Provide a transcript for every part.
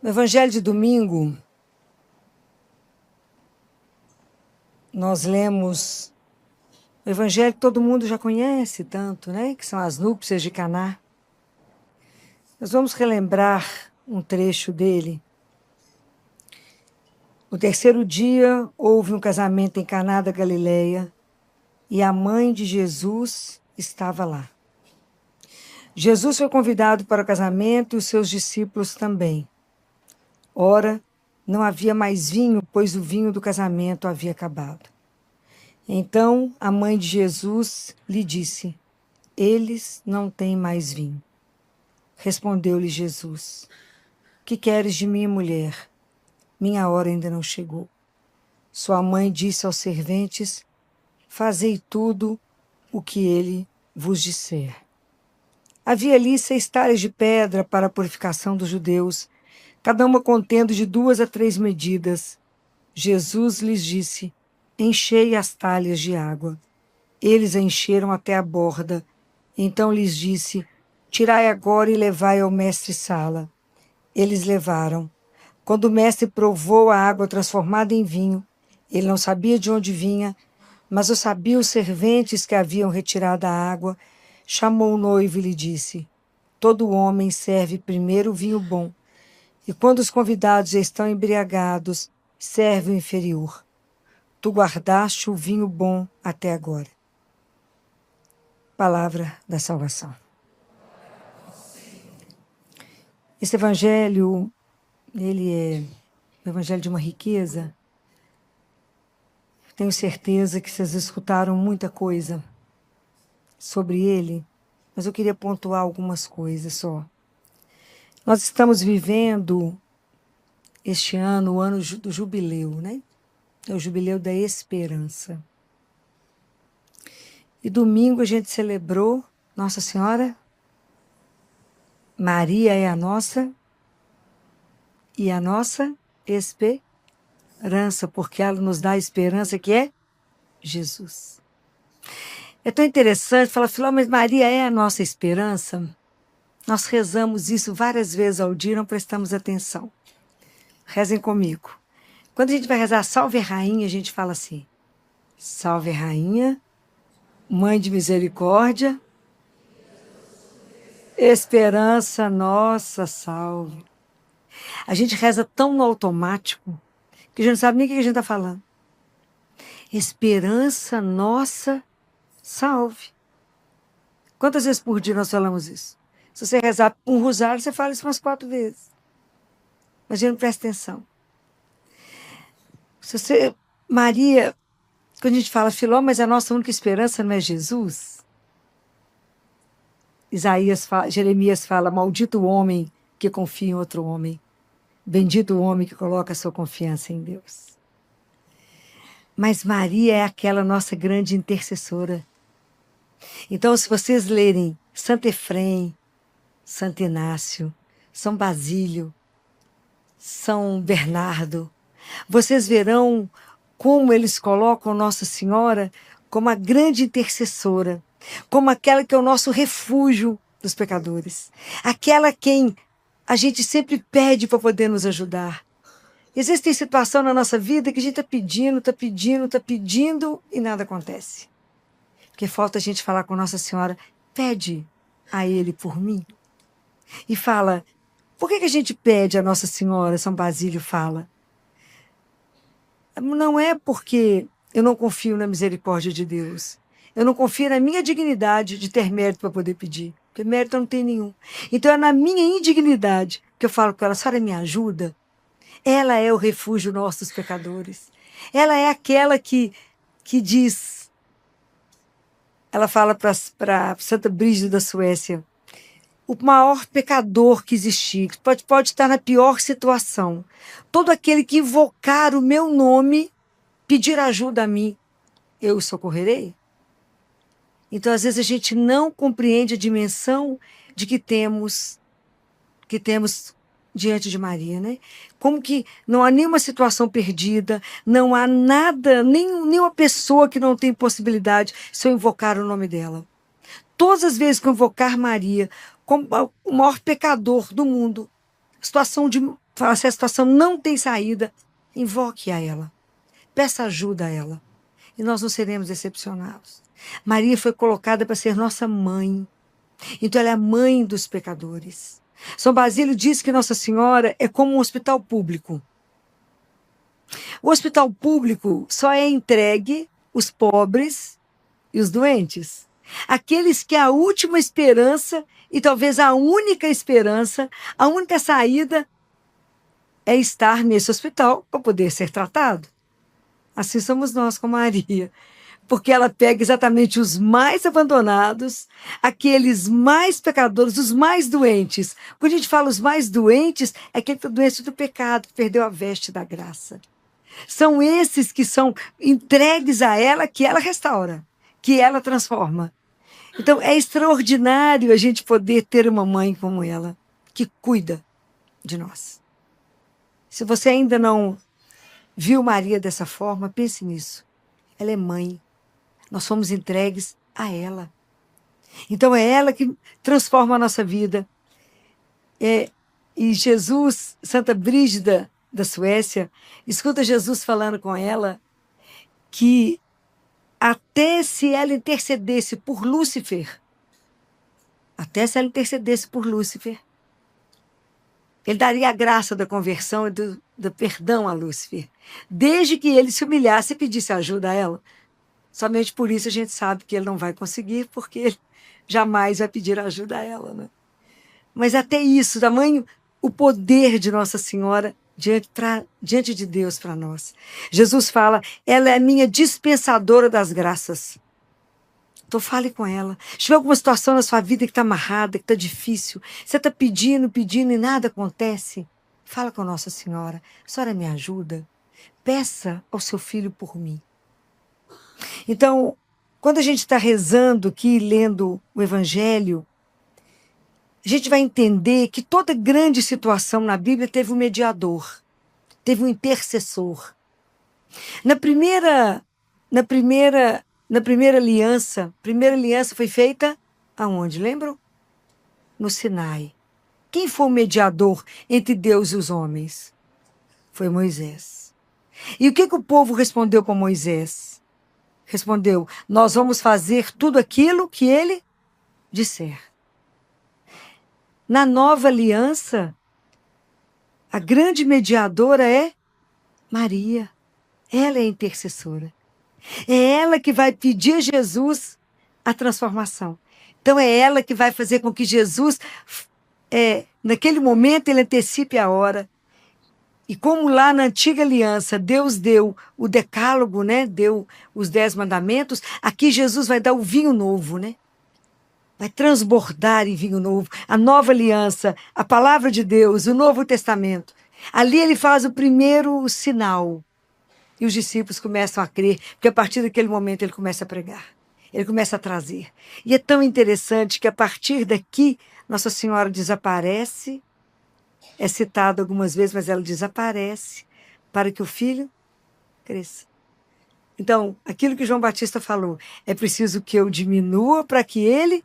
No Evangelho de domingo, nós lemos o Evangelho que todo mundo já conhece tanto, né? Que são as núpcias de Caná. Nós vamos relembrar um trecho dele. No terceiro dia, houve um casamento em Caná da Galileia e a mãe de Jesus estava lá. Jesus foi convidado para o casamento e os seus discípulos também. Ora, não havia mais vinho, pois o vinho do casamento havia acabado. Então a mãe de Jesus lhe disse: eles não têm mais vinho. Respondeu-lhe Jesus: que queres de mim, mulher? Minha hora ainda não chegou. Sua mãe disse aos serventes: fazei tudo o que ele vos disser. Havia ali 6 talhas de pedra para a purificação dos judeus, cada uma contendo de 2 a 3 medidas. Jesus lhes disse: enchei as talhas de água. Eles a encheram até a borda. Então lhes disse: tirai agora e levai ao mestre-sala. Eles levaram. Quando o mestre provou a água transformada em vinho, ele não sabia de onde vinha, mas o sabiam os serventes que haviam retirado a água. Chamou o noivo e lhe disse: todo homem serve primeiro o vinho bom, e quando os convidados já estão embriagados, serve o inferior. Tu guardaste o vinho bom até agora. Palavra da salvação. Esse evangelho, ele é o evangelho de uma riqueza. Tenho certeza que vocês escutaram muita coisa sobre ele, mas eu queria pontuar algumas coisas só. Nós estamos vivendo este ano, o ano do jubileu, né? É o jubileu da esperança. E domingo a gente celebrou Nossa Senhora. Maria é a nossa e a nossa esperança, porque ela nos dá a esperança que é Jesus. É tão interessante falar, Filó, mas Maria é a nossa esperança? Nós rezamos isso várias vezes ao dia e não prestamos atenção. Rezem comigo. Quando a gente vai rezar Salve Rainha, a gente fala assim: Salve Rainha, Mãe de Misericórdia, esperança nossa, salve. A gente reza tão no automático que a gente não sabe nem o que a gente está falando. Esperança nossa, salve. Quantas vezes por dia nós falamos isso? Se você rezar um rosário, você fala isso umas 4 vezes. Mas a gente não presta atenção. Maria, quando a gente fala Filó, mas a nossa única esperança não é Jesus? Jeremias fala, maldito o homem que confia em outro homem. Bendito o homem que coloca a sua confiança em Deus. Mas Maria é aquela nossa grande intercessora. Então, se vocês lerem Santo Efrem, Santo Inácio, São Basílio, São Bernardo, vocês verão como eles colocam Nossa Senhora como a grande intercessora, como aquela que é o nosso refúgio dos pecadores, aquela quem a gente sempre pede para poder nos ajudar. Existem situações na nossa vida que a gente está pedindo e nada acontece. Porque falta a gente falar com Nossa Senhora, pede a Ele por mim. E fala, por que a gente pede a Nossa Senhora? São Basílio fala. Não é porque eu não confio na misericórdia de Deus. Eu não confio na minha dignidade de ter mérito para poder pedir. Porque mérito eu não tenho nenhum. Então é na minha indignidade que eu falo com ela, Senhora, me ajuda? Ela é o refúgio nosso dos pecadores. Ela é aquela que diz, ela fala para Santa Brígida da Suécia, o maior pecador que existir, pode estar na pior situação. Todo aquele que invocar o meu nome, pedir ajuda a mim, eu o socorrerei. Então, às vezes, a gente não compreende a dimensão de que temos diante de Maria, né? Como que não há nenhuma situação perdida, não há nada, nenhuma pessoa que não tem possibilidade se eu invocar o nome dela. Todas as vezes que eu invocar Maria, como o maior pecador do mundo, situação de Fala, se a situação não tem saída, invoque a ela. Peça ajuda a ela. E nós não seremos decepcionados. Maria foi colocada para ser nossa mãe. Então ela é a mãe dos pecadores. São Basílio diz que Nossa Senhora é como um hospital público. O hospital público só é entregue os pobres e os doentes. Aqueles que a última esperança, e talvez a única esperança, a única saída é estar nesse hospital para poder ser tratado. Assim somos nós com Maria. Porque ela pega exatamente os mais abandonados, aqueles mais pecadores, os mais doentes. Quando a gente fala os mais doentes, é aquele que está doente do pecado, que perdeu a veste da graça. São esses que são entregues a ela, que ela restaura, que ela transforma. Então, é extraordinário a gente poder ter uma mãe como ela, que cuida de nós. Se você ainda não viu Maria dessa forma, pense nisso. Ela é mãe. Nós somos entregues a ela. Então, é ela que transforma a nossa vida. E Jesus, Santa Brígida da Suécia, escuta Jesus falando com ela que até se ela intercedesse por Lúcifer, ele daria a graça da conversão e do perdão a Lúcifer, desde que ele se humilhasse e pedisse ajuda a ela. Somente por isso a gente sabe que ele não vai conseguir, porque ele jamais vai pedir ajuda a ela, né? Mas até isso, tamanho o poder de Nossa Senhora diante de Deus para nós. Jesus fala, ela é a minha dispensadora das graças. Então fale com ela. Se tiver alguma situação na sua vida que está amarrada, que está difícil, você está pedindo e nada acontece, fala com Nossa Senhora. A senhora me ajuda? Peça ao seu filho por mim. Então, quando a gente está rezando aqui, lendo o Evangelho, a gente vai entender que toda grande situação na Bíblia teve um mediador, teve um intercessor. Na primeira aliança, foi feita aonde? Lembram? No Sinai. Quem foi o mediador entre Deus e os homens? Foi Moisés. E o que o povo respondeu para Moisés? Respondeu, nós vamos fazer tudo aquilo que ele disser. Na nova aliança, a grande mediadora é Maria. Ela é a intercessora. É ela que vai pedir a Jesus a transformação. Então é ela que vai fazer com que Jesus, naquele momento, ele antecipe a hora. E como lá na antiga aliança, Deus deu o decálogo, né? Deu os 10 mandamentos, aqui Jesus vai dar o vinho novo, né? Vai transbordar em vinho novo. A nova aliança, a palavra de Deus, o Novo Testamento. Ali ele faz o primeiro sinal. E os discípulos começam a crer, porque a partir daquele momento ele começa a pregar. Ele começa a trazer. E é tão interessante que a partir daqui, Nossa Senhora desaparece. É citada algumas vezes, mas ela desaparece para que o filho cresça. Então, aquilo que João Batista falou, é preciso que eu diminua para que ele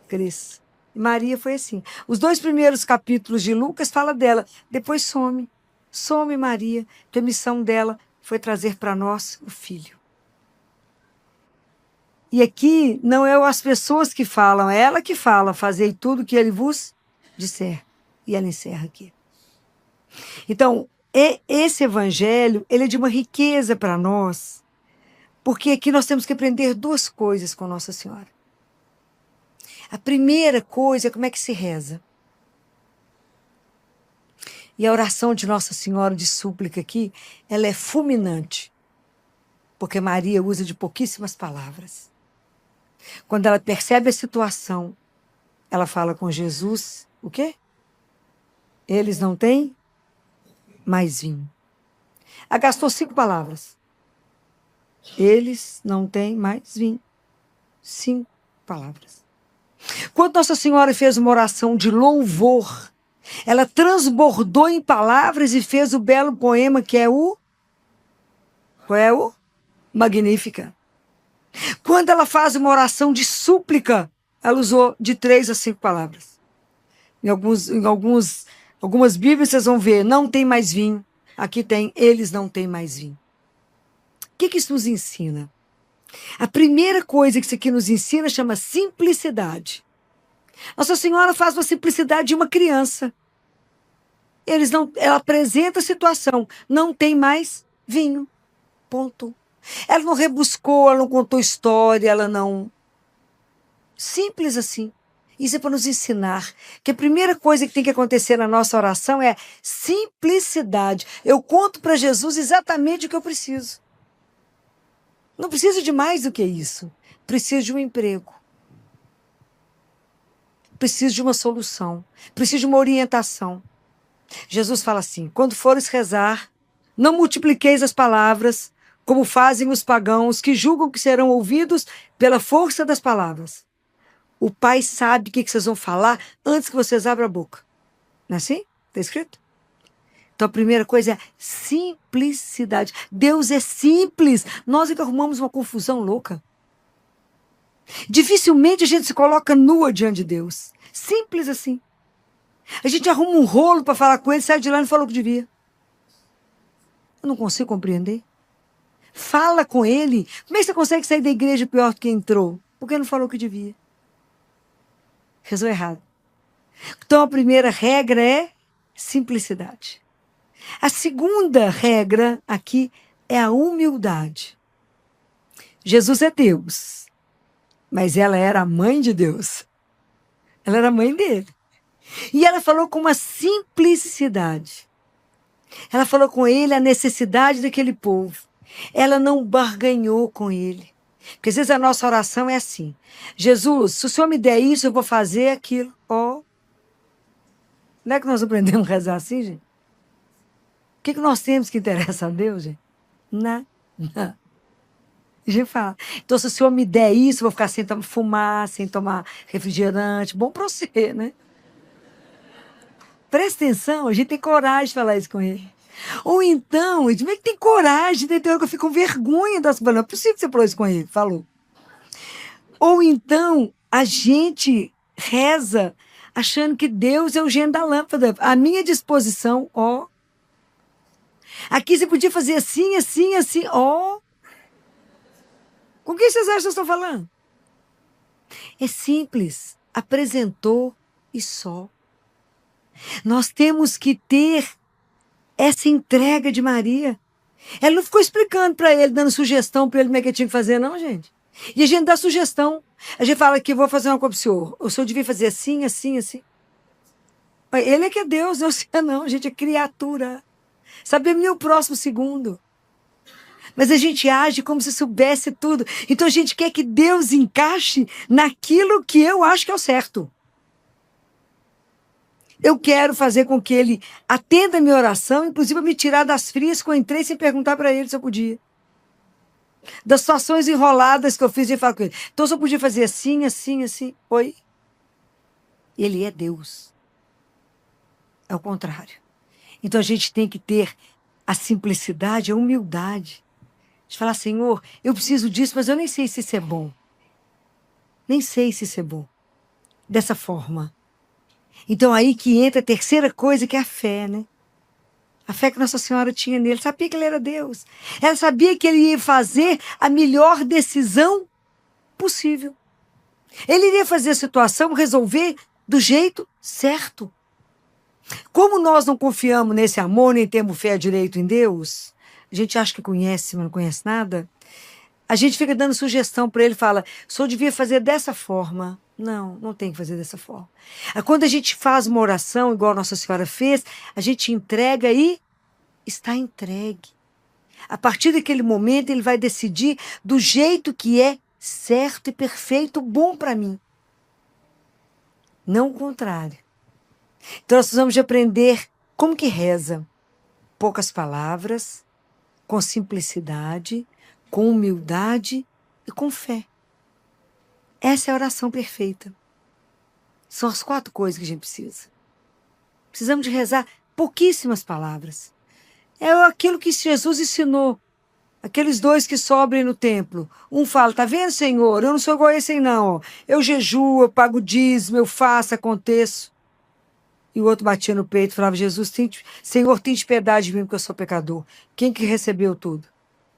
cresça. E Maria foi assim. Os 2 primeiros capítulos de Lucas falam dela, depois some. Some Maria, que a missão dela foi trazer para nós o filho. E aqui não é as pessoas que falam, é ela que fala, fazei tudo que ele vos disser. E ela encerra aqui. Então, esse evangelho, ele é de uma riqueza para nós, porque aqui nós temos que aprender 2 coisas com Nossa Senhora. A primeira coisa é como é que se reza. E a oração de Nossa Senhora de súplica aqui, ela é fulminante, porque Maria usa de pouquíssimas palavras. Quando ela percebe a situação, ela fala com Jesus, o quê? Eles não têm mais vinho. Ela gastou 5 palavras. Eles não têm mais vinho. 5 palavras. Quando Nossa Senhora fez uma oração de louvor, ela transbordou em palavras e fez o belo poema que é o... Qual é o? Magnífica. Quando ela faz uma oração de súplica, ela usou de 3 a 5 palavras. Em alguns Algumas Bíblias vocês vão ver, não tem mais vinho. Aqui tem, eles não têm mais vinho. O que isso nos ensina? A primeira coisa que isso aqui nos ensina chama simplicidade. Nossa Senhora faz uma simplicidade de uma criança. Ela apresenta a situação, não tem mais vinho. Ponto. Ela não rebuscou, ela não contou história, ela não... Simples assim. Isso é para nos ensinar que a primeira coisa que tem que acontecer na nossa oração é simplicidade. Eu conto para Jesus exatamente o que eu preciso. Não preciso de mais do que isso. Preciso de um emprego. Preciso de uma solução. Preciso de uma orientação. Jesus fala assim, quando fores rezar, não multipliqueis as palavras, como fazem os pagãos, que julgam que serão ouvidos pela força das palavras. O Pai sabe o que vocês vão falar antes que vocês abram a boca. Não é assim? Está escrito? Então a primeira coisa é simplicidade. Deus é simples. Nós é que arrumamos uma confusão louca. Dificilmente a gente se coloca nua diante de Deus. Simples assim. A gente arruma um rolo para falar com ele, sai de lá e não falou o que devia. Eu não consigo compreender. Fala com ele. Como é que você consegue sair da igreja pior do que entrou? Porque não falou o que devia. Rezou errado. Então a primeira regra é simplicidade. A segunda regra aqui é a humildade. Jesus é Deus, mas ela era a mãe de Deus. Ela era a mãe dele. E ela falou com uma simplicidade. Ela falou com ele a necessidade daquele povo. Ela não barganhou com ele. Porque às vezes a nossa oração é assim. Jesus, se o Senhor me der isso, eu vou fazer aquilo. Não é que nós aprendemos a rezar assim, gente? O que nós temos que interessa a Deus, gente? Nada. A gente fala. Então, se o Senhor me der isso, eu vou ficar sem fumar, sem tomar refrigerante. Bom para você, né? Presta atenção, a gente tem coragem de falar isso com ele. Ou então, como é que tem coragem? Tem hora que eu fico com vergonha das palavras. Não é possível que você falou isso com ele. Falou. Ou então, a gente reza achando que Deus é o gênio da lâmpada. À minha disposição, Aqui você podia fazer assim, assim, assim, Com quem vocês acham que eu estou falando? É simples. Apresentou e só. Nós temos que ter essa entrega de Maria. Ela não ficou explicando para ele, dando sugestão para ele como é que ele tinha que fazer, não, gente. E a gente dá sugestão. A gente fala que vou fazer uma coisa para o senhor devia fazer assim, assim, assim. Ele é que é Deus, não sei não, a gente é criatura. Sabemos nem o próximo segundo. Mas a gente age como se soubesse tudo. Então a gente quer que Deus encaixe naquilo que eu acho que é o certo. Eu quero fazer com que ele atenda a minha oração, inclusive me tirar das frias que eu entrei sem perguntar para ele se eu podia. Das situações enroladas que eu fiz de falar com ele. Então, se eu podia fazer assim, assim, assim. Oi? Ele é Deus. É o contrário. Então, a gente tem que ter a simplicidade, a humildade. De falar, Senhor, eu preciso disso, mas eu nem sei se isso é bom. Nem sei se isso é bom. Dessa forma. Então, aí que entra a terceira coisa, que é a fé, né? A fé que Nossa Senhora tinha nele. Sabia que ele era Deus. Ela sabia que ele ia fazer a melhor decisão possível. Ele iria fazer a situação, resolver do jeito certo. Como nós não confiamos nesse amor, nem temos fé direito em Deus, a gente acha que conhece, mas não conhece nada, a gente fica dando sugestão para ele, fala, o senhor devia fazer dessa forma. Não, não tem que fazer dessa forma. Quando a gente faz uma oração, igual Nossa Senhora fez, a gente entrega e está entregue. A partir daquele momento, ele vai decidir do jeito que é certo e perfeito, bom para mim. Não o contrário. Então, nós precisamos de aprender como que reza. Poucas palavras, com simplicidade, com humildade e com fé. Essa é a oração perfeita. São as 4 coisas que a gente precisa. Precisamos de rezar pouquíssimas palavras. É aquilo que Jesus ensinou. Aqueles 2 que sobem no templo. Um fala, tá vendo, Senhor? Eu não sou igual a esse aí, não. Eu jejuo, eu pago dízimo, eu faço, aconteço. E o outro batia no peito e falava, Jesus, Senhor, tem piedade de mim porque eu sou pecador. Quem que recebeu tudo?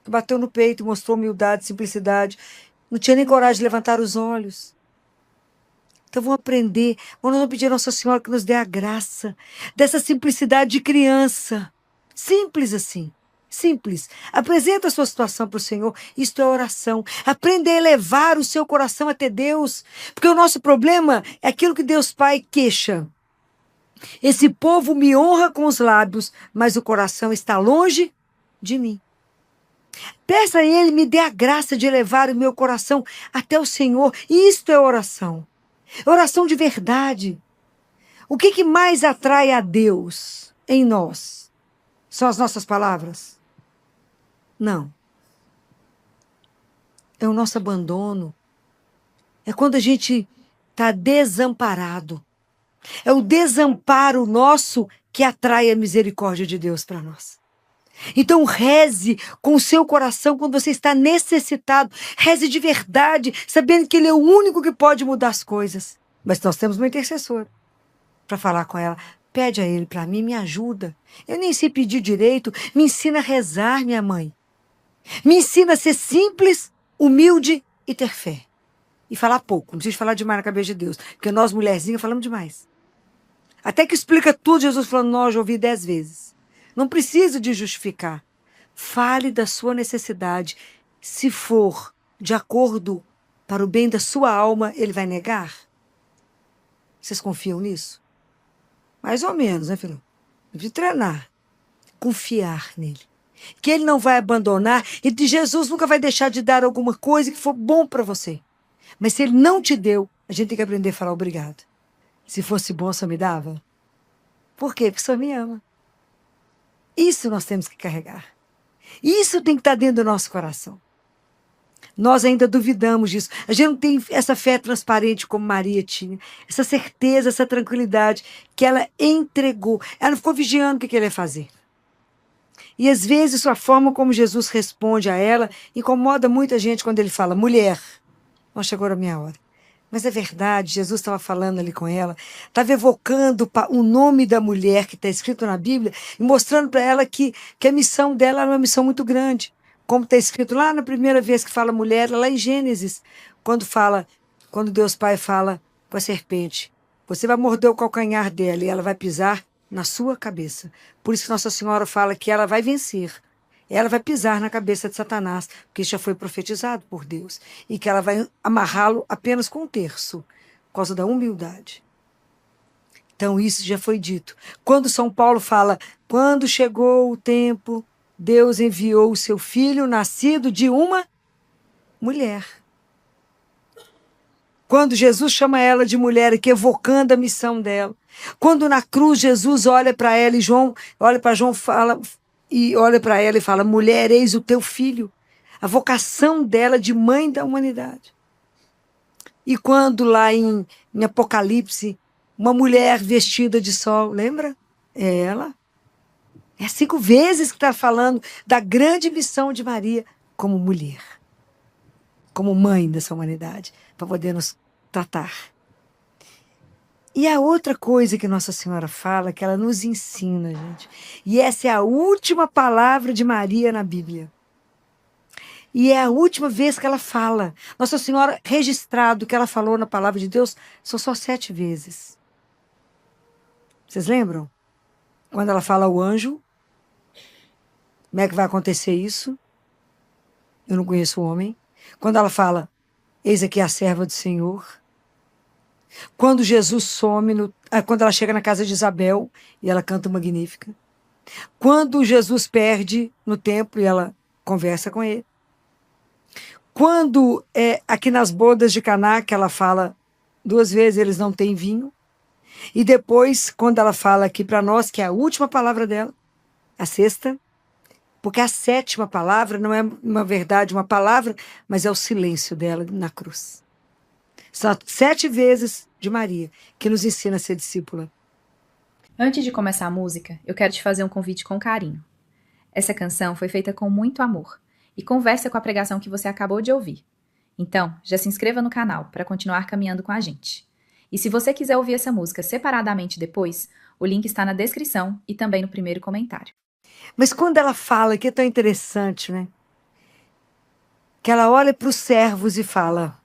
Bateu no peito, mostrou humildade, simplicidade. Não tinha nem coragem de levantar os olhos. Então vamos aprender, vamos pedir a Nossa Senhora que nos dê a graça dessa simplicidade de criança. Simples assim, simples. Apresenta a sua situação para o Senhor, isto é oração. Aprenda a elevar o seu coração até Deus, porque o nosso problema é aquilo que Deus Pai queixa. Esse povo me honra com os lábios, mas o coração está longe de mim. Peça a Ele, me dê a graça de elevar o meu coração até o Senhor. Isto é oração. Oração de verdade. O que mais atrai a Deus em nós? São as nossas palavras? Não. É o nosso abandono. É quando a gente está desamparado. É o desamparo nosso que atrai a misericórdia de Deus para nós. Então reze com o seu coração quando você está necessitado. Reze de verdade, sabendo que Ele é o único que pode mudar as coisas. Mas nós temos uma intercessora para falar com ela. Pede a Ele para mim, me ajuda. Eu nem sei pedir direito. Me ensina a rezar, minha mãe. Me ensina a ser simples, humilde e ter fé. E falar pouco. Não precisa falar demais na cabeça de Deus. Porque nós, mulherzinhas, falamos demais. Até que explica tudo, Jesus falando, nós já ouvi 10 vezes. Não precisa de justificar. Fale da sua necessidade. Se for de acordo para o bem da sua alma, Ele vai negar? Vocês confiam nisso? Mais ou menos, né, filho? De treinar. Confiar nele. Que Ele não vai abandonar e de Jesus nunca vai deixar de dar alguma coisa que for bom para você. Mas se Ele não te deu, a gente tem que aprender a falar obrigado. Se fosse bom, só me dava? Por quê? Porque só me ama. Isso nós temos que carregar. Isso tem que estar dentro do nosso coração. Nós ainda duvidamos disso. A gente não tem essa fé transparente como Maria tinha. Essa certeza, essa tranquilidade que ela entregou. Ela não ficou vigiando o que ele ia fazer. E às vezes a forma como Jesus responde a ela incomoda muita gente quando ele fala, mulher, não chegou a minha hora. Mas é verdade, Jesus estava falando ali com ela, estava evocando o nome da mulher que está escrito na Bíblia e mostrando para ela que a missão dela era uma missão muito grande. Como está escrito lá na primeira vez que fala mulher, lá em Gênesis, quando Deus Pai fala com a serpente, você vai morder o calcanhar dela e ela vai pisar na sua cabeça. Por isso que Nossa Senhora fala que ela vai vencer. Ela vai pisar na cabeça de Satanás, porque isso já foi profetizado por Deus. E que ela vai amarrá-lo apenas com um terço, por causa da humildade. Então isso já foi dito. Quando São Paulo fala, quando chegou o tempo, Deus enviou o seu filho nascido de uma mulher. Quando Jesus chama ela de mulher, que evocando a missão dela. Quando na cruz Jesus olha para ela e João olha para João e olha para ela e fala, mulher, eis o teu filho. A vocação dela de mãe da humanidade. E quando lá em Apocalipse, uma mulher vestida de sol, lembra? É ela. É 5 vezes que está falando da grande missão de Maria como mulher. Como mãe dessa humanidade, para poder nos tratar. E a outra coisa que Nossa Senhora fala, que ela nos ensina, gente, e essa é a última palavra de Maria na Bíblia. E é a última vez que ela fala. Nossa Senhora, registrado que ela falou na palavra de Deus, são só 7 vezes. Vocês lembram? Quando ela fala ao anjo, como é que vai acontecer isso? Eu não conheço o homem. Quando ela fala, eis aqui a serva do Senhor. Quando Jesus some, quando ela chega na casa de Isabel e ela canta Magnífica. Quando Jesus perde no templo e ela conversa com ele. Quando aqui nas bodas de Caná, que ela fala 2 vezes, eles não têm vinho. E depois, quando ela fala aqui para nós, que é a última palavra dela, a 6ª, porque a 7ª palavra não é, uma verdade, uma palavra, mas é o silêncio dela na cruz. São 7 vezes de Maria que nos ensina a ser discípula. Antes de começar a música, eu quero te fazer um convite com carinho. Essa canção foi feita com muito amor e conversa com a pregação que você acabou de ouvir. Então, já se inscreva no canal para continuar caminhando com a gente. E se você quiser ouvir essa música separadamente depois, o link está na descrição e também no primeiro comentário. Mas quando ela fala, que é tão interessante, né? Que ela olha para os servos e fala: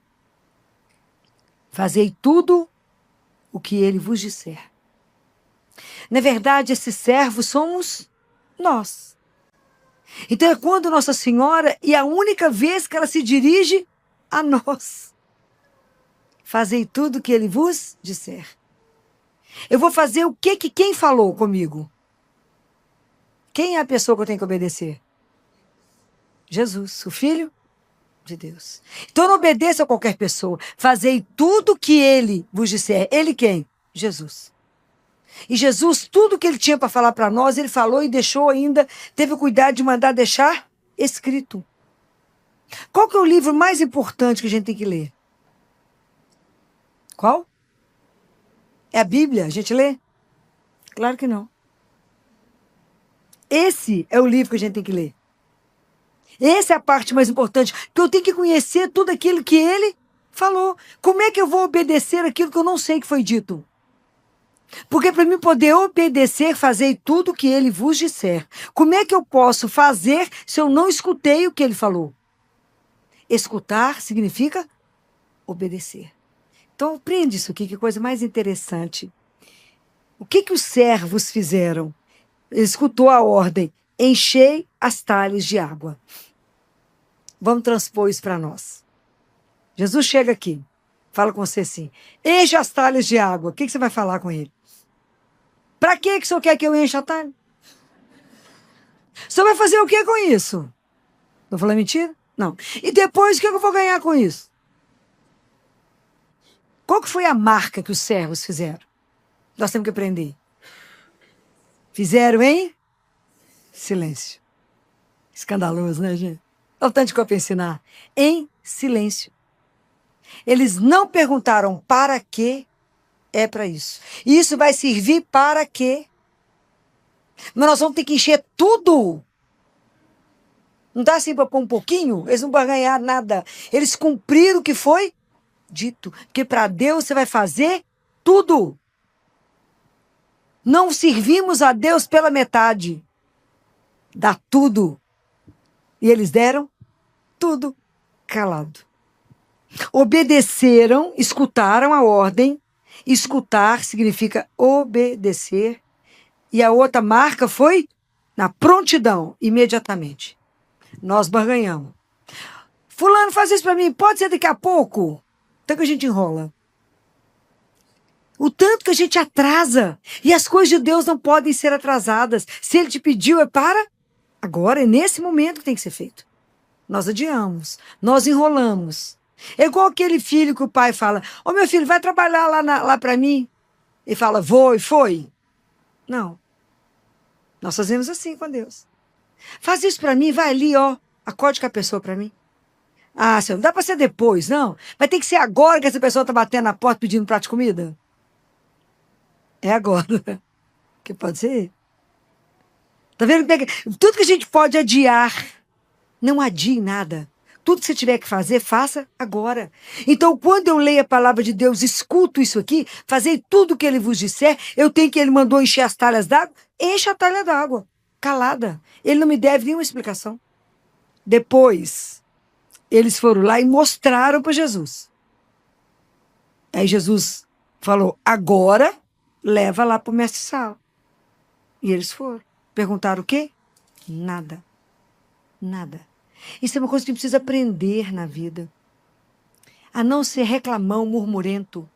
fazei tudo o que ele vos disser. Na verdade, esses servos somos nós. Então é quando Nossa Senhora, e a única vez que ela se dirige a nós. Fazei tudo o que ele vos disser. Eu vou fazer o que quem falou comigo? Quem é a pessoa que eu tenho que obedecer? Jesus, o Filho de Deus. Então não obedeça a qualquer pessoa. Fazei tudo o que ele vos disser. Ele quem? Jesus. E Jesus, tudo que ele tinha para falar para nós, ele falou e deixou ainda, teve o cuidado de mandar deixar escrito. Qual que é o livro mais importante que a gente tem que ler? Qual? É a Bíblia? A gente lê? Claro que não. Esse é o livro que a gente tem que ler. Essa é a parte mais importante, porque eu tenho que conhecer tudo aquilo que ele falou. Como é que eu vou obedecer aquilo que eu não sei que foi dito? Porque para mim poder obedecer, fazei tudo o que ele vos disser. Como é que eu posso fazer se eu não escutei o que ele falou? Escutar significa obedecer. Então aprende isso aqui, que coisa mais interessante. O que os servos fizeram? Ele escutou a ordem: enchei as talhas de água. Vamos transpor isso para nós. Jesus chega aqui, fala com você assim: enche as talhas de água. O que você vai falar com ele? Para que o senhor quer que eu encha a talha? O senhor vai fazer o que com isso? Estou falando mentira? Não. E depois o que eu vou ganhar com isso? Qual que foi a marca que os servos fizeram? Nós temos que aprender. Fizeram em silêncio. Escandaloso, né, gente? Olha o tanto de coisa para ensinar. Em silêncio. Eles não perguntaram para que é para isso. Isso vai servir para quê? Mas nós vamos ter que encher tudo. Não dá assim para pôr um pouquinho? Eles não vão ganhar nada. Eles cumpriram o que foi dito. Porque para Deus você vai fazer tudo. Não servimos a Deus pela metade. Dá tudo. E eles deram tudo calado. Obedeceram, escutaram a ordem. Escutar significa obedecer. E a outra marca foi na prontidão, imediatamente. Nós barganhamos. Fulano, faz isso para mim, pode ser daqui a pouco? Então que a gente enrola. O tanto que a gente atrasa. E as coisas de Deus não podem ser atrasadas. Se Ele te pediu, é para agora, é nesse momento que tem que ser feito. Nós adiamos, nós enrolamos. É igual aquele filho que o pai fala: ô meu filho, vai trabalhar lá para mim. Ele fala: vou, e foi. Não. Nós fazemos assim com Deus. Faz isso para mim, vai ali, ó. Acorde com a pessoa para mim. Ah, senhor, não dá para ser depois, não. Vai ter que ser agora que essa pessoa tá batendo na porta pedindo um prato de comida. É agora. Que pode ser. Tá vendo? Tudo que a gente pode adiar, não adie nada. Tudo que você tiver que fazer, faça agora. Então, quando eu leio a palavra de Deus, escuto isso aqui, fazei tudo o que ele vos disser, eu tenho que ele mandou encher as talhas d'água, enche a talha d'água, calada. Ele não me deve nenhuma explicação. Depois, eles foram lá e mostraram para Jesus. Aí Jesus falou: agora leva lá para o mestre-sala. E eles foram. Perguntaram o quê? Nada. Nada. Isso é uma coisa que a gente precisa aprender na vida. A não ser reclamão, murmurento.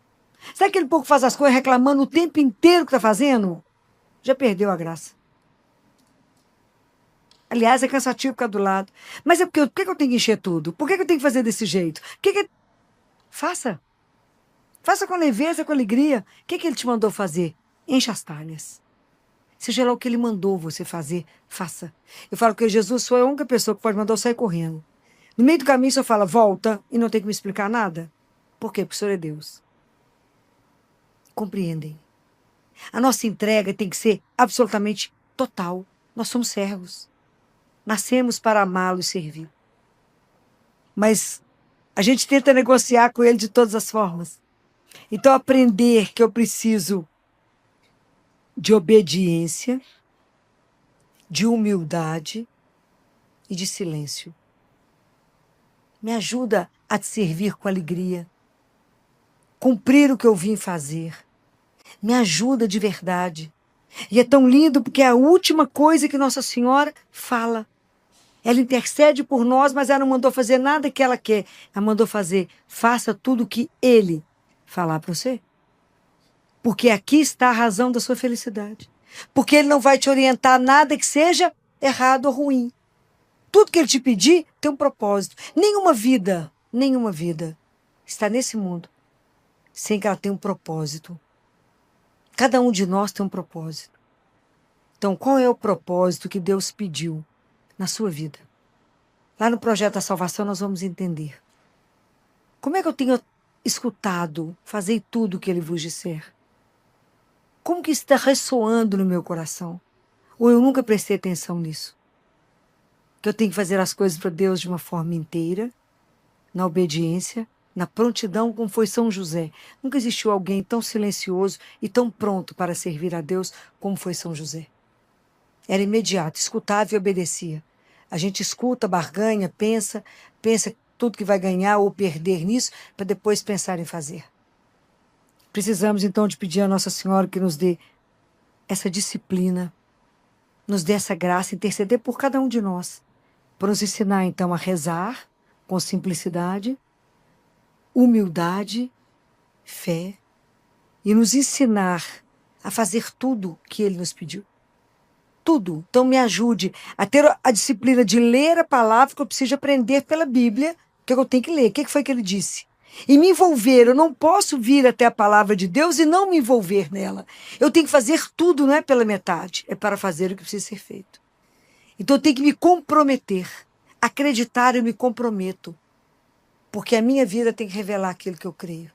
Sabe aquele povo que faz as coisas reclamando o tempo inteiro que está fazendo? Já perdeu a graça. Aliás, é cansativo ficar do lado. Mas é porque por que eu tenho que encher tudo? Por que eu tenho que fazer desse jeito? Faça. Faça com leveza, com alegria. O que ele te mandou fazer? Encha as talhas. Seja lá o que ele mandou você fazer, faça. Eu falo que Jesus foi a única pessoa que pode mandar eu sair correndo. No meio do caminho, o senhor fala: volta, e não tem que me explicar nada. Por quê? Porque o senhor é Deus. Compreendem. A nossa entrega tem que ser absolutamente total. Nós somos servos. Nascemos para amá-lo e servir. Mas a gente tenta negociar com ele de todas as formas. Então, aprender que eu preciso de obediência, de humildade e de silêncio. Me ajuda a te servir com alegria, cumprir o que eu vim fazer. Me ajuda de verdade. E é tão lindo porque é a última coisa que Nossa Senhora fala. Ela intercede por nós, mas ela não mandou fazer nada que ela quer. Ela mandou fazer, faça tudo o que Ele falar para você. Porque aqui está a razão da sua felicidade. Porque Ele não vai te orientar nada que seja errado ou ruim. Tudo que Ele te pedir tem um propósito. Nenhuma vida está nesse mundo sem que ela tenha um propósito. Cada um de nós tem um propósito. Então, qual é o propósito que Deus pediu na sua vida? Lá no Projeto da Salvação nós vamos entender. Como é que eu tenho escutado, fazei tudo o que Ele vos disser? Como que está ressoando no meu coração? Ou eu nunca prestei atenção nisso? Que eu tenho que fazer as coisas para Deus de uma forma inteira, na obediência, na prontidão, como foi São José. Nunca existiu alguém tão silencioso e tão pronto para servir a Deus como foi São José. Era imediato, escutava e obedecia. A gente escuta, barganha, pensa tudo que vai ganhar ou perder nisso, para depois pensar em fazer. Precisamos, então, de pedir a Nossa Senhora que nos dê essa disciplina, nos dê essa graça, interceder por cada um de nós, para nos ensinar, então, a rezar com simplicidade, humildade, fé, e nos ensinar a fazer tudo que Ele nos pediu. Tudo. Então me ajude a ter a disciplina de ler a palavra que eu preciso aprender pela Bíblia, que eu tenho que ler. O que foi que ele disse? E me envolver. Eu não posso vir até a palavra de Deus e não me envolver nela. Eu tenho que fazer tudo, não é pela metade. É para fazer o que precisa ser feito. Então eu tenho que me comprometer. Acreditar, eu me comprometo. Porque a minha vida tem que revelar aquilo que eu creio.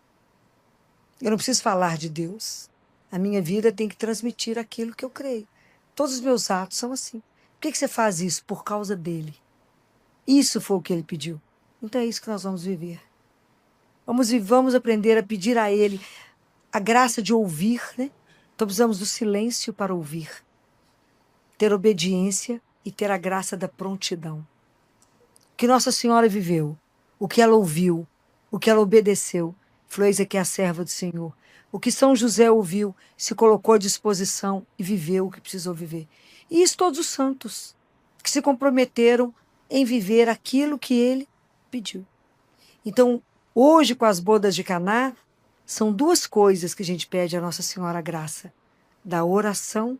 Eu não preciso falar de Deus. A minha vida tem que transmitir aquilo que eu creio. Todos os meus atos são assim. Por que você faz isso? Por causa dele. Isso foi o que ele pediu. Então é isso que nós vamos viver. Vamos aprender a pedir a ele a graça de ouvir, né? Então precisamos do silêncio para ouvir. Ter obediência e ter a graça da prontidão. O que Nossa Senhora viveu, o que ela ouviu, o que ela obedeceu, falou: eis aqui a serva do Senhor. O que São José ouviu, se colocou à disposição e viveu o que precisou viver. E isso todos os santos, que se comprometeram em viver aquilo que ele pediu. Então, hoje, com as bodas de Caná, são duas coisas que a gente pede a Nossa Senhora a graça: da oração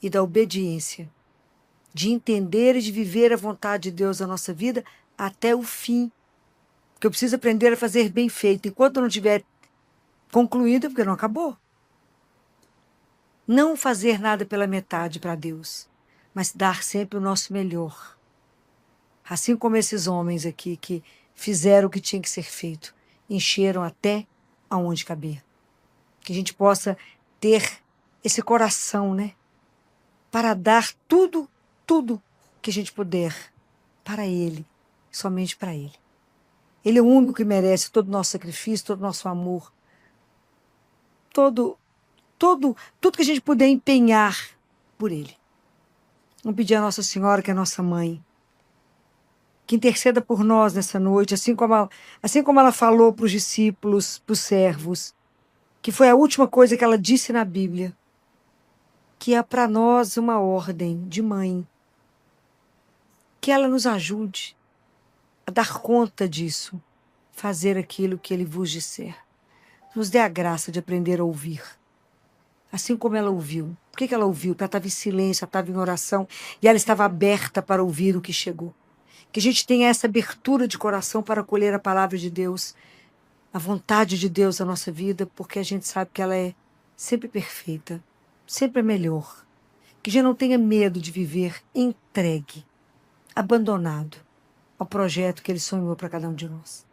e da obediência. De entender e de viver a vontade de Deus na nossa vida até o fim. Porque eu preciso aprender a fazer bem feito. Enquanto não tiver concluído, porque não acabou. Não fazer nada pela metade para Deus, mas dar sempre o nosso melhor. Assim como esses homens aqui que fizeram o que tinha que ser feito, encheram até aonde cabia. Que a gente possa ter esse coração, né? Para dar tudo que a gente puder para Ele, somente para Ele. Ele é o único que merece todo o nosso sacrifício, todo o nosso amor, tudo que a gente puder empenhar por Ele. Vamos pedir a Nossa Senhora, que é a nossa mãe, que interceda por nós nessa noite, assim como ela falou para os discípulos, para os servos, que foi a última coisa que ela disse na Bíblia, que é para nós uma ordem de mãe. Que ela nos ajude a dar conta disso, fazer aquilo que Ele vos disser. Nos dê a graça de aprender a ouvir. Assim como ela ouviu. Por que ela ouviu? Porque ela estava em silêncio, ela estava em oração e ela estava aberta para ouvir o que chegou. Que a gente tenha essa abertura de coração para acolher a palavra de Deus, a vontade de Deus na nossa vida, porque a gente sabe que ela é sempre perfeita, sempre a melhor. Que a gente não tenha medo de viver entregue, abandonado ao projeto que Ele sonhou para cada um de nós.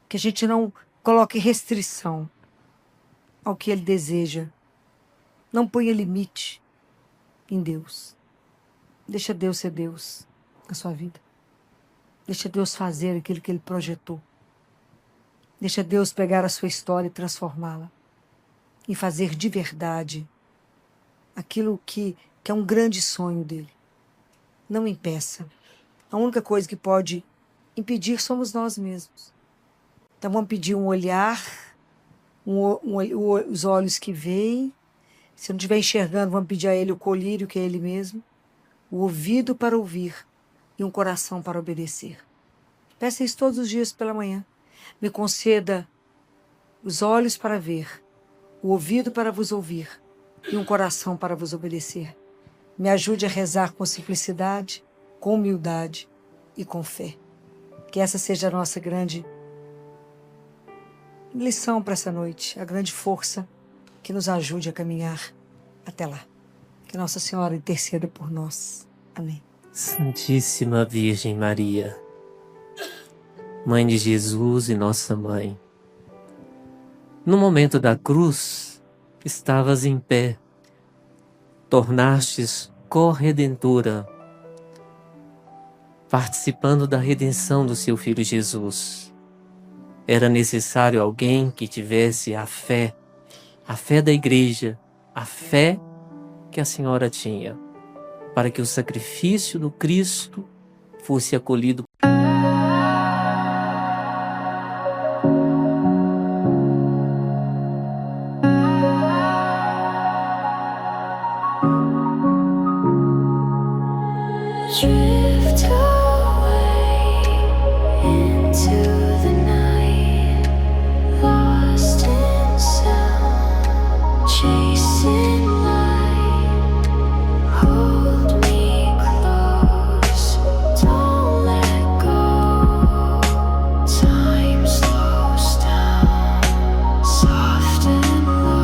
Que a gente não coloque restrição ao que Ele deseja. Não ponha limite em Deus. Deixa Deus ser Deus na sua vida. Deixa Deus fazer aquilo que Ele projetou. Deixa Deus pegar a sua história e transformá-la. E fazer de verdade aquilo que é um grande sonho dele. Não impeça. A única coisa que pode impedir somos nós mesmos. Então vamos pedir um olhar, os olhos que veem. Se não estiver enxergando, vamos pedir a ele o colírio, que é ele mesmo, o ouvido para ouvir e um coração para obedecer. Peça isso todos os dias pela manhã. Me conceda os olhos para ver, o ouvido para vos ouvir e um coração para vos obedecer. Me ajude a rezar com simplicidade, com humildade e com fé. Que essa seja a nossa grande lição para essa noite, a grande força que nos ajude a caminhar até lá. Que Nossa Senhora interceda por nós. Amém. Santíssima Virgem Maria, Mãe de Jesus e Nossa Mãe, no momento da cruz, estavas em pé, tornastes corredentora, participando da redenção do seu Filho Jesus. Era necessário alguém que tivesse a fé da Igreja, a fé que a Senhora tinha, para que o sacrifício do Cristo fosse acolhido. Drift away into the night, lost in sound, chasing light. Hold me close, don't let go. Time slows down, soft and low.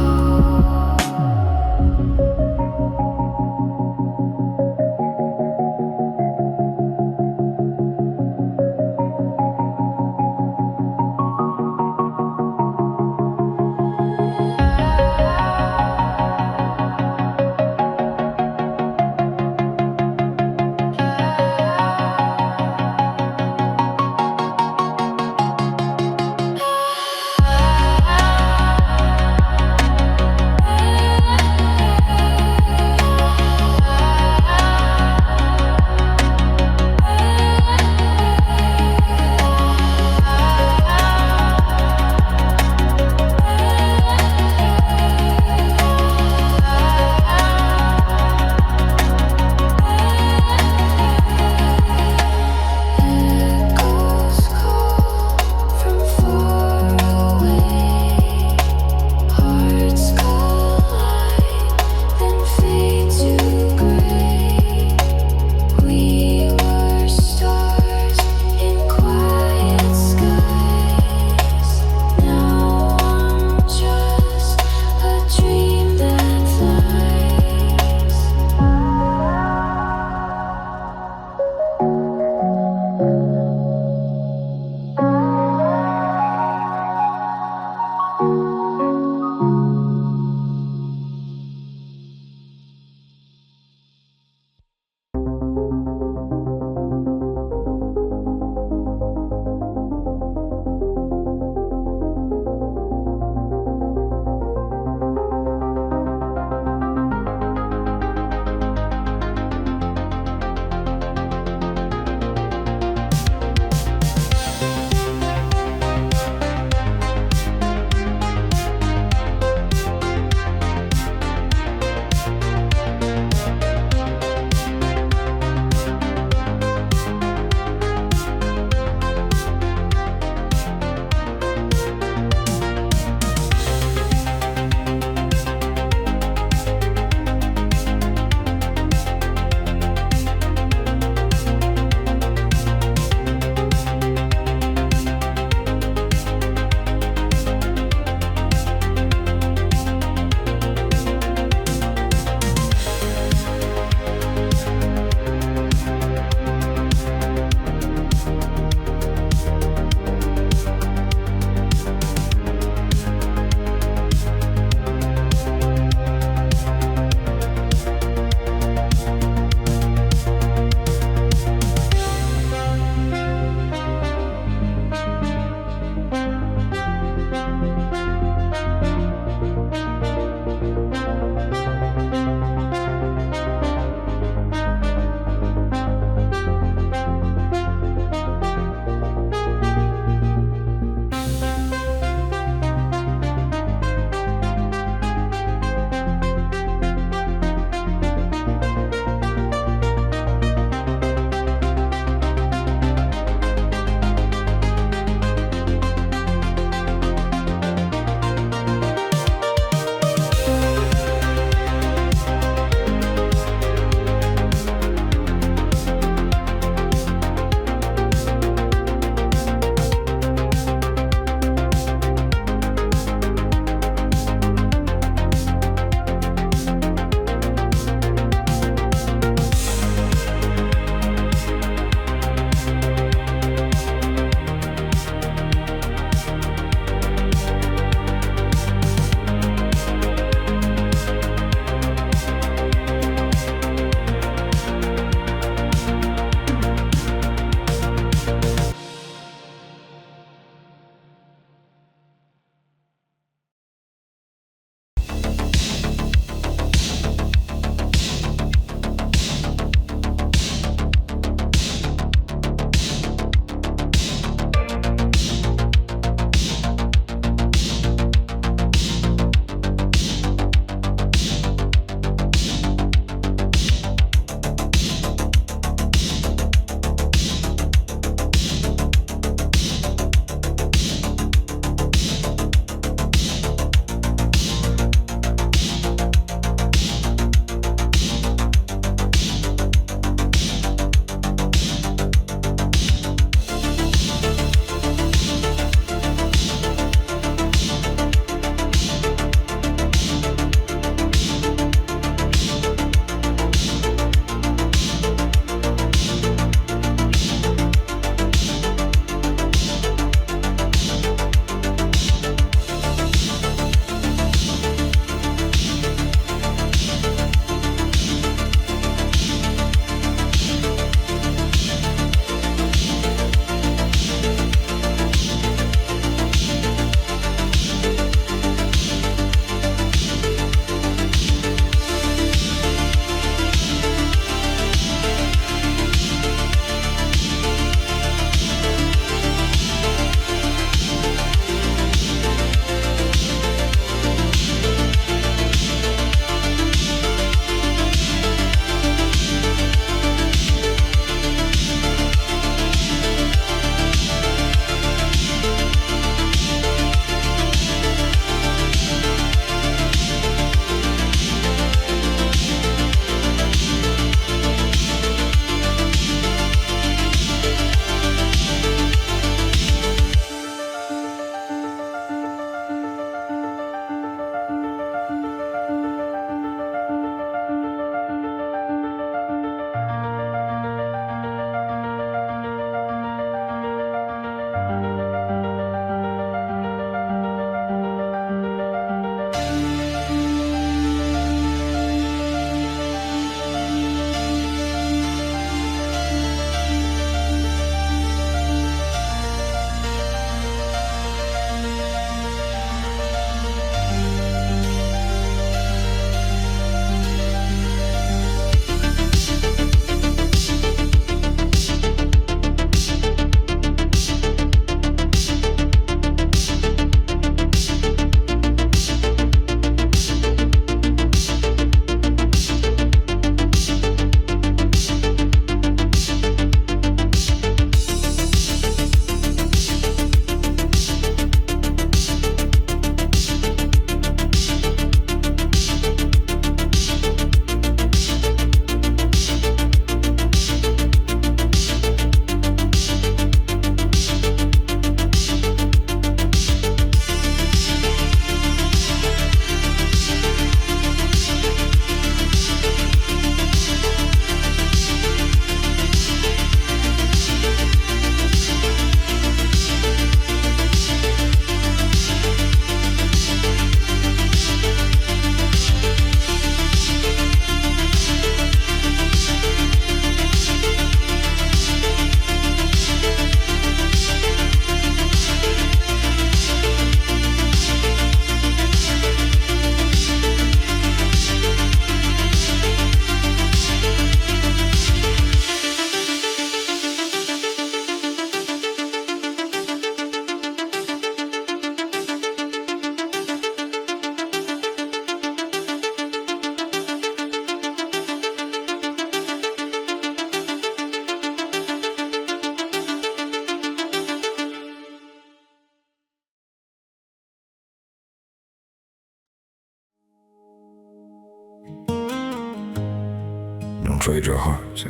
Don't trade your heart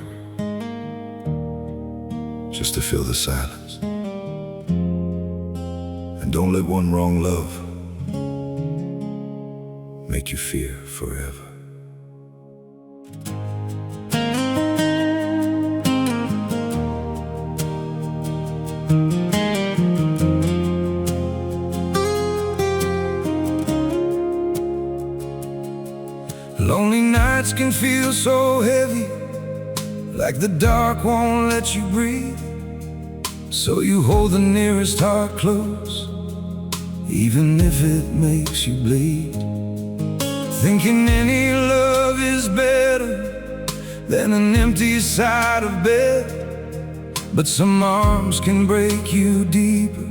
just to fill the silence. And don't let one wrong love make you fear forever. Lonely nights can feel so heavy, like the dark won't let you breathe. So you hold the nearest heart close, even if it makes you bleed. Thinking any love is better than an empty side of bed. But some arms can break you deeper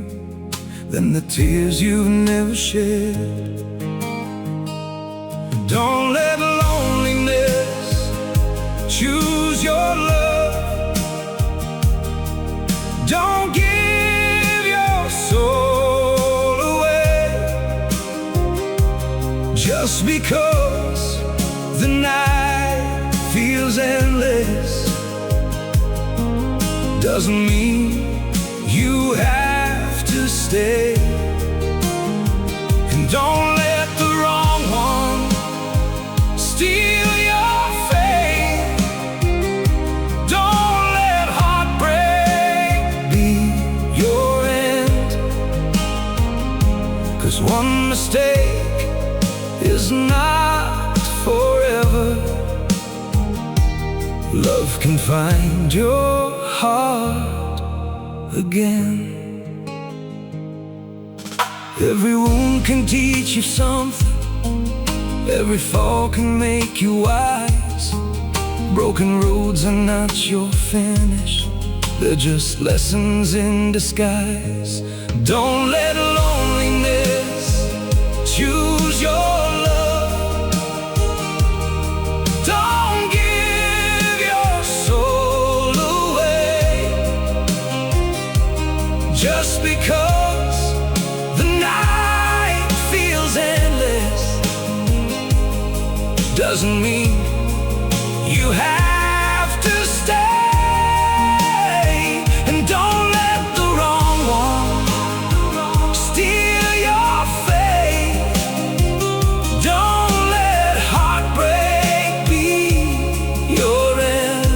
than the tears you've never shed. Don't let loneliness choose your love. Don't give your soul away just because the night feels endless. Doesn't mean you have to stay. And don't let the wrong one steal your faith. Don't let heartbreak be your end. 'Cause one mistake is not forever. Love can find your heart again. Every wound can teach you something. Every fall can make you wise. Broken roads are not your finish, they're just lessons in disguise. Don't let loneliness choose your love. Don't give your soul away just because the night feels endless. Doesn't mean you have to stay. And don't let the wrong one steal your faith. Don't let heartbreak be your end.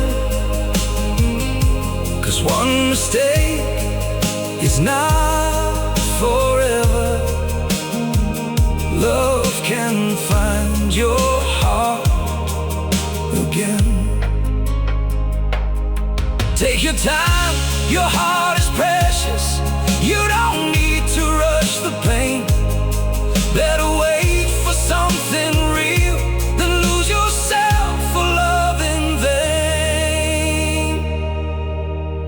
'Cause one mistake is not forever. Love can find your heart again. Take your time, your heart is precious. You don't need to rush the pain. Better wait for something real than lose yourself for love in vain.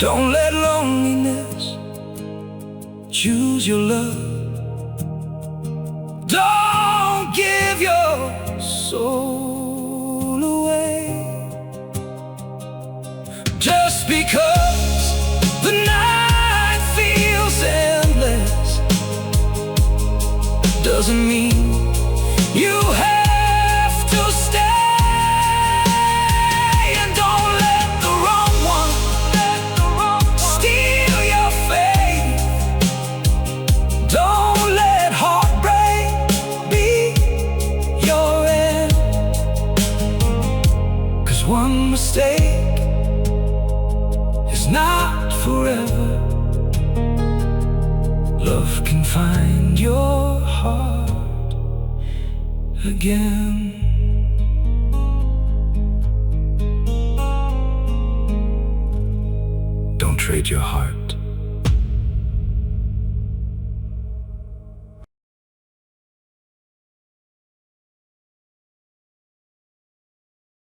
Don't let loneliness choose your love. Don't give your soul away just because the night feels endless. Doesn't mean you have to stay. And don't let the wrong one steal your faith. Don't let heartbreak be your end. 'Cause one mistake is not forever. Love can find your heart again. Don't trade your heart